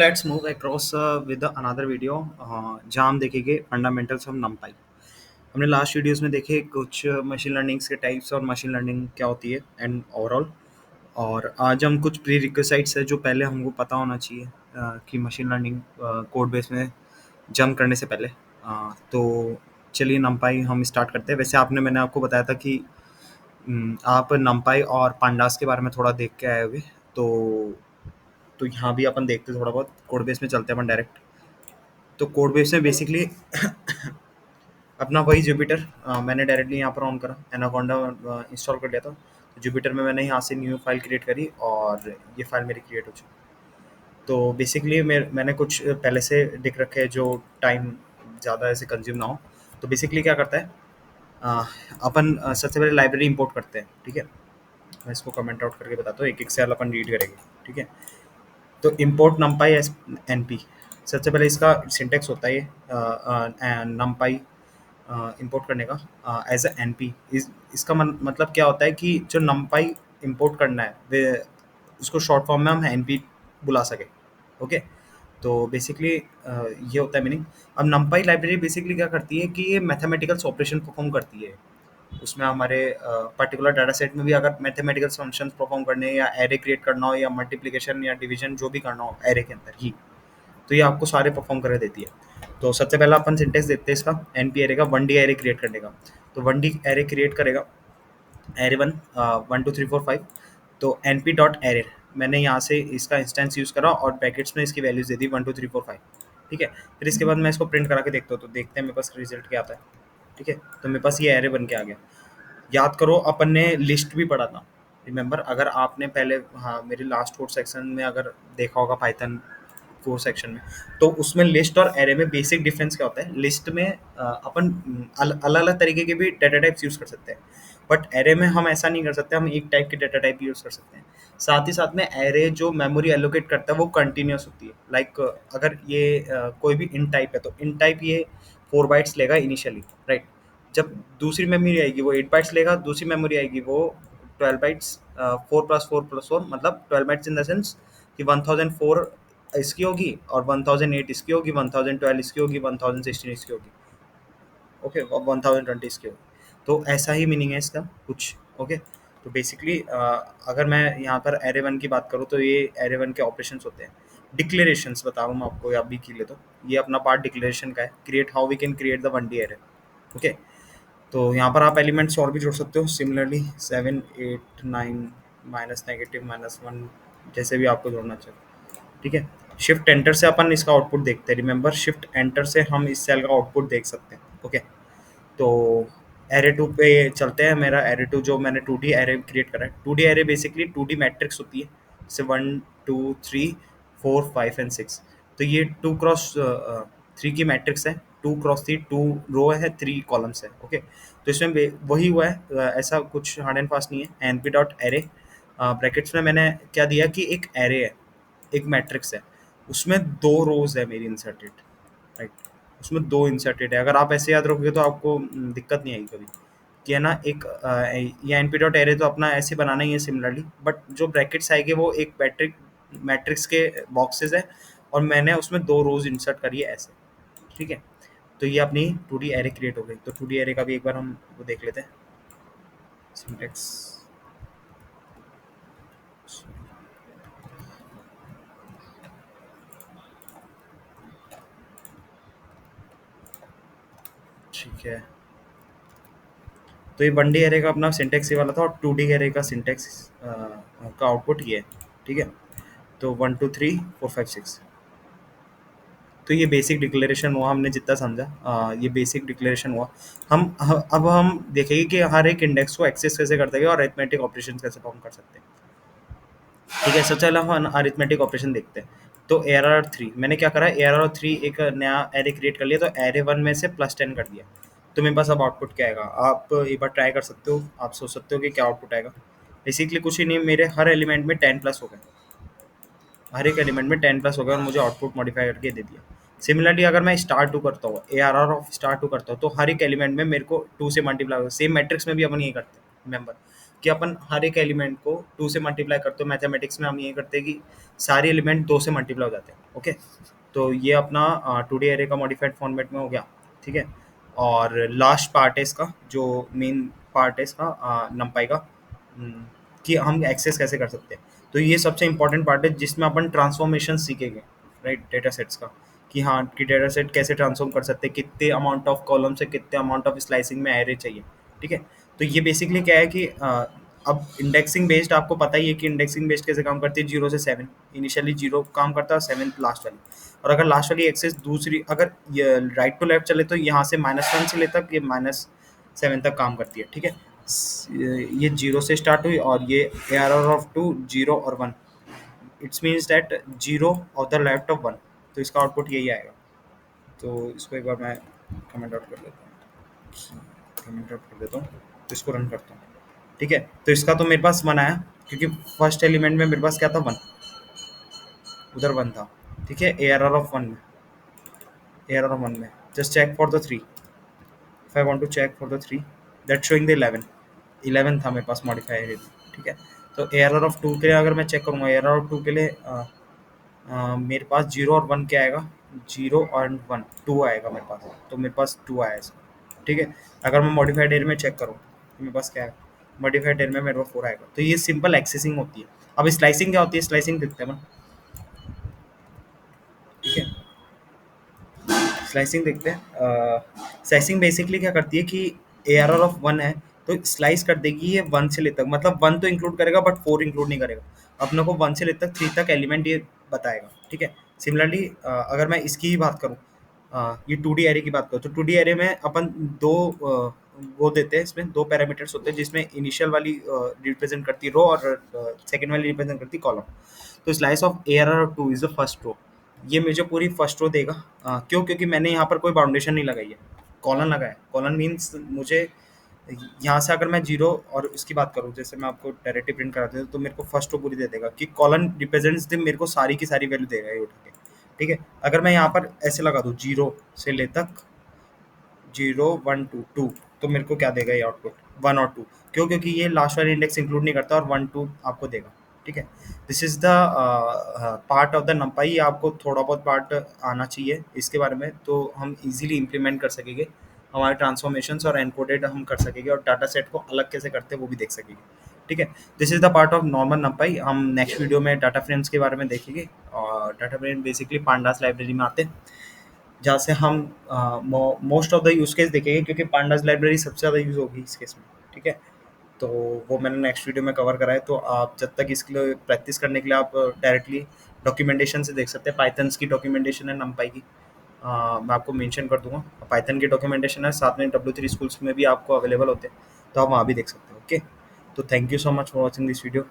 Let's move across with the another video जहाँ हम देखेंगे फंडामेंटल्स ऑफ नमपाई। हमने लास्ट वीडियोस में देखे कुछ मशीन लर्निंग्स के टाइप्स और मशीन लर्निंग क्या होती है एंड ओवरऑल। और आज हम कुछ प्री रिक्विजिट्स है जो पहले हमको पता होना चाहिए कि मशीन लर्निंग कोड बेस में जंप करने से पहले। तो चलिए नमपाई हम स्टार्ट करते हैं। वैसे मैंने आपको बताया था कि आप नमपाई और पांडास के बारे में थोड़ा देख के आए हुए। तो यहाँ भी अपन देखते थोड़ा बहुत कोड बेस में चलते हैं अपन डायरेक्ट। तो कोड बेस में बेसिकली अपना वही जुपिटर मैंने डायरेक्टली यहाँ पर ऑन करा, एनाकोंडा इंस्टॉल कर लिया था। तो जुपिटर में मैंने यहाँ से न्यू फाइल क्रिएट करी और ये फाइल मेरी क्रिएट हो चुकी। तो बेसिकली मैंने कुछ पहले से लिख रखे हैं जो टाइम ज़्यादा ऐसे कंज्यूम ना हो। तो बेसिकली क्या करता है, अ, अपन सबसे पहले लाइब्रेरी इंपोर्ट करते हैं। ठीक है, मैं इसको कमेंट आउट करके बताता हूँ, एक एक सेल अपन रीड करेंगे। ठीक है, तो import NumPy as N P. सबसे पहले इसका सिंटेक्स होता है ये नमपाई इंपोर्ट करने का एज अ एन पी। इसका मतलब क्या होता है कि जो नमपाई इंपोर्ट करना है वे उसको शॉर्ट फॉर्म में हम एन पी बुला सके। ओके, तो बेसिकली ये होता है मीनिंग। अब नमपाई लाइब्रेरी बेसिकली क्या करती है कि ये मैथमेटिकल्स ऑपरेशन परफॉर्म करती है। उसमें हमारे पर्टिकुलर डाटा सेट में भी अगर मैथमेटिकल फंक्शंस परफॉर्म करने या एरे क्रिएट करना हो या मल्टीप्लिकेशन या डिवीजन जो भी करना हो एरे के अंदर ही, तो ये आपको सारे परफॉर्म कर देती है। तो सबसे पहला अपन सिंटेक्स देखते हैं इसका एन पी एरे का, 1D एरे क्रिएट करने का। तो 1D एरे क्रिएट करेगा एरे 1 1 2 3 4 5। तो एन पी डॉट एरे मैंने यहाँ से इसका इंस्टेंस यूज़ करा और ब्रैकेट्स में इसकी वैल्यूज दे दी 1 2 3 4 5। ठीक है, फिर इसके बाद मैं इसको प्रिंट करा के देखता हूँ, तो देखते हैं मेरे पास रिजल्ट क्या आता है। ठीक है, तो मेरे पास ये एरे बन के आ गया। याद करो अपन ने लिस्ट भी पढ़ा था, रिमेंबर? अगर आपने पहले, हाँ, मेरे लास्ट कोर्स सेक्शन में अगर देखा होगा पाइथन कोर्स सेक्शन में, तो उसमें लिस्ट और एरे में बेसिक डिफरेंस क्या होता है। लिस्ट में अपन अलग अलग तरीके के भी डाटा टाइप्स यूज़ कर सकते हैं, बट एरे में हम ऐसा नहीं कर सकते, हम एक टाइप के डाटा टाइप यूज़ कर सकते हैं। साथ ही साथ में एरे जो मेमोरी एलोकेट करता है वो कंटिन्यूस होती है। लाइक अगर ये कोई भी इन टाइप है तो इन टाइप ये 4 बाइट्स लेगा इनिशियली, राइट। जब दूसरी मेमोरी आएगी वो 8 बाइट्स लेगा, दूसरी मेमोरी आएगी वो 12 बाइट्स। 4 + 4 + 4 मतलब 12 बाइट्स इन द सेंस कि 1004 इसकी होगी और 1008 इसकी होगी, 1012 इसकी होगी, 1016 इसकी होगी। ओके, और 1020 इसकी होगी। तो ऐसा ही मीनिंग है इसका कुछ। ओके, तो बेसिकली अगर मैं यहाँ पर एरे वन की बात करूँ तो ये एरे वन के ऑपरेशंस होते हैं। डिक्लेरेशंस बताऊँ मैं आपको या भी की ले, तो ये अपना पार्ट डिक्लेरेशन का है, create how we can create the 1D array. Okay, तो यहाँ पर आप एलिमेंट्स और भी जोड़ सकते हो सिमिलरली 7 8 9 माइनस नेगेटिव -1 जैसे भी आपको जोड़ना चाहिए। ठीक है, शिफ्ट एंटर से अपन इसका आउटपुट देखते हैं। रिमेंबर, शिफ्ट एंटर से हम इस सेल का आउटपुट देख सकते हैं। ओके, तो एरे टू पे चलते हैं। मेरा एरे टू जो मैंने 2D एरे क्रिएट करा है, 2D array basically 2D matrix होती है, जैसे 1 2 3 4 5 एंड 6। तो ये 2 क्रॉस 3 की मैट्रिक्स है। 2 क्रॉस 3 2 रो है, 3 कॉलम्स है। ओके, तो इसमें वही हुआ है, ऐसा कुछ हार्ड एंड फास्ट नहीं है। N P dot array brackets में मैंने क्या दिया कि एक एरे है, एक मैट्रिक्स है, उसमें 2 रोज है मेरी इंसर्टेड, राइट। उसमें 2 इंसर्टेड है। अगर आप ऐसे याद रखोगे तो आपको दिक्कत नहीं आएगी कभी कि है ना। एक ये एन पी डॉट एरे तो अपना ऐसे बनाना ही है सिमिलरली, बट जो ब्रैकेट्स आएंगे वो एक मैट्रिक्स के बॉक्सेस है और मैंने उसमें 2 रोज इंसर्ट करी है ऐसे। ठीक है, तो ये अपनी 2D एरे क्रिएट हो गई। तो 2D एरे का भी एक बार हम वो देख लेते हैं सिंटेक्स। ठीक है, तो ये 1D एरे का अपना सिंटेक्स ये वाला था और 2D एरे का सिंटेक्स का आउटपुट ये है। ठीक है, तो 1 2 3 4 5 6। तो ये बेसिक डिक्लेरेशन हुआ, हमने जितना समझा ये बेसिक डिक्लेरेशन हुआ। अब हम देखेंगे कि हर एक इंडेक्स को एक्सेस कैसे करते हैं और अरिथमेटिक ऑपरेशन कैसे परफॉर्म कर सकते हैं। ठीक है, सबसे पहले हम अरिथमेटिक ऑपरेशन देखते हैं। तो ARR3 मैंने क्या करा, ARR3 एक नया एरे क्रिएट कर लिया, तो एरे वन में से +10 कर दिया। तो मेरे पास अब आउटपुट क्या आएगा, आप एक बार ट्राई कर सकते हो, आप सोच सकते हो कि क्या आउटपुट आएगा। बेसिकली कुछ ही नहीं, मेरे हर एलिमेंट में 10+ हो गए, हर एक एलिमेंट में 10+ हो गया और मुझे आउटपुट मॉडिफाई करके दे दिया। सिमिलरली अगर मैं स्टार 2 करता हूँ, ARR ऑफ स्टार 2 करता हूँ, तो हर एक एलिमेंट में मेरे को 2 से मल्टीप्लाई होगा। सेम मैट्रिक्स में भी अपन ये करते हैं, रिमेंबर। कि अपन हर एक एलिमेंट को 2 से मल्टीप्लाई करते हो। मैथमेटिक्स में हम ये करते हैं कि सारे एलिमेंट 2 से मल्टीप्लाई हो जाते हैं। ओके, तो ये अपना 2D एरे का मॉडिफाइड फॉर्मेट में हो गया। ठीक है, और लास्ट पार्ट है इसका, जो मेन पार्ट है इसका नंपाई का, हम्म, कि हम एक्सेस कैसे कर सकते हैं। तो ये सबसे इंपॉर्टेंट पार्ट है जिसमें अपन ट्रांसफॉर्मेशन सीखेंगे, राइट, डेटा सेट्स का, कि हाँ कि डेटा सेट कैसे ट्रांसफॉर्म कर सकते हैं, कितने अमाउंट ऑफ कॉलम से कितने अमाउंट ऑफ स्लाइसिंग में एरे चाहिए। ठीक है, तो ये बेसिकली क्या है कि अब इंडेक्सिंग बेस्ड आपको पता ही है कि इंडेक्सिंग बेस्ड कैसे काम करती है। 0 से 7 इनिशियली 0 काम करता है और 7 लास्ट वाली। और अगर लास्ट वाली एक्सेस दूसरी, अगर ये राइट टू लेफ्ट चले तो यहाँ से -1 से ले तक ये -7 तक काम करती है। ठीक है, ये 0 से स्टार्ट हुई और ये ARR ऑफ 2 0 और 1, it's means that 0 of the left of 1, तो इसका आउटपुट यही आएगा। तो इसको एक बार मैं कमेंट आउट कर देता हूँ, कमेंट आउट कर देता हूँ, तो इसको रन करता हूँ। ठीक है, तो इसका तो मेरे पास 1 आया, क्योंकि फर्स्ट एलिमेंट में मेरे पास क्या था, 1, उधर 1 था। ठीक है, ARR ऑफ 1 में, ARR ऑफ 1 में just check for the 3, if I want to check for the 3 that's showing the 11 था मेरे पास मॉडिफायर। ठीक है, तो ARR ऑफ 2 के लिए अगर मैं चेक करूँगा, ARR ऑफ 2 के लिए मेरे पास 0 और 1 क्या आएगा, 0 और 1 2 आएगा मेरे पास, तो मेरे पास 2 आया इसका। ठीक है, अगर मैं मॉडिफाइड एरिया में चेक करूँ तो मेरे पास क्या है, मॉडिफाइड एरिया में मेरे पास 4 आएगा। तो ये सिंपल एक्सेसिंग होती है। अब स्लाइसिंग क्या होती है, स्लाइसिंग देखते हैं अपन। ठीक है, स्लाइसिंग देखते हैं। स्लाइसिंग बेसिकली क्या करती है कि ARR ऑफ 1 है तो स्लाइस कर देगी ये 1 से ले तक, मतलब 1 तो इंक्लूड करेगा बट 4 इंक्लूड नहीं करेगा। अपने को 1 से ले तक 3 तक एलिमेंट ये बताएगा। ठीक है, सिमिलरली अगर मैं इसकी ही बात करूँ, ये 2D एरे की बात करूँ, तो 2D एरे में अपन दो वो देते हैं, इसमें 2 पैरामीटर्स होते हैं, जिसमें इनिशियल वाली रिप्रेजेंट करती है रो और सेकेंड वाली रिप्रेजेंट करती है कॉलम। तो slice of ARR of 2 is the first row, ये मुझे पूरी फर्स्ट रो देगा। क्यों, क्योंकि मैंने यहाँ पर कोई बाउंडेशन नहीं लगाई है, कॉलन लगाया। कॉलन मीन्स मुझे यहाँ से अगर मैं 0 और इसकी बात करूँ, जैसे मैं आपको डायरेक्टली प्रिंट करा देता हूँ, तो मेरे को फर्स्ट रो पूरी दे देगा कि कॉलन रिप्रेजेंट्स द, मेरे को सारी की सारी वैल्यू देगा ये उठा के। ठीक है, अगर मैं यहाँ पर ऐसे लगा दूँ 0 से ले तक 0 1 2 2, तो मेरे को क्या देगा ये आउटपुट, 1 और 2। क्यों, क्योंकि ये लास्ट वाला इंडेक्स इंक्लूड नहीं करता और 1 2 आपको देगा। ठीक है, this is the part of the नंपाई। आपको थोड़ा बहुत पार्ट आना चाहिए इसके बारे में, तो हम इजीली इम्प्लीमेंट कर सकेंगे हमारे ट्रांसफॉर्मेशंस, और एनकोडेड हम कर सकेंगे, और डाटा सेट को अलग कैसे करते हैं वो भी देख सकेंगे। ठीक है, this is the part of normal नंपाई। हम नेक्स्ट वीडियो में डाटा फ्रेम्स के बारे में देखेंगे, और data frame basically pandas library में आते हैं, जहाँ से हम most of the use case देखेंगे, क्योंकि पांडास लाइब्रेरी सबसे ज़्यादा यूज़ होगी इस केस में। ठीक है, तो वो मैंने नेक्स्ट वीडियो में कवर करा है। तो आप जब तक इसके लिए प्रैक्टिस करने के लिए आप डायरेक्टली डॉक्यूमेंटेशन से देख सकते हैं। पाइथन्स की डॉक्यूमेंटेशन है नंपाई की, मैं आपको मेंशन कर दूंगा। पाइथन की डॉक्यूमेंटेशन है, साथ में W3 स्कूल्स में भी आपको अवेलेबल होते हैं, तो आप वहाँ भी देख सकते हैं। ओके, तो thank you so much for watching this video.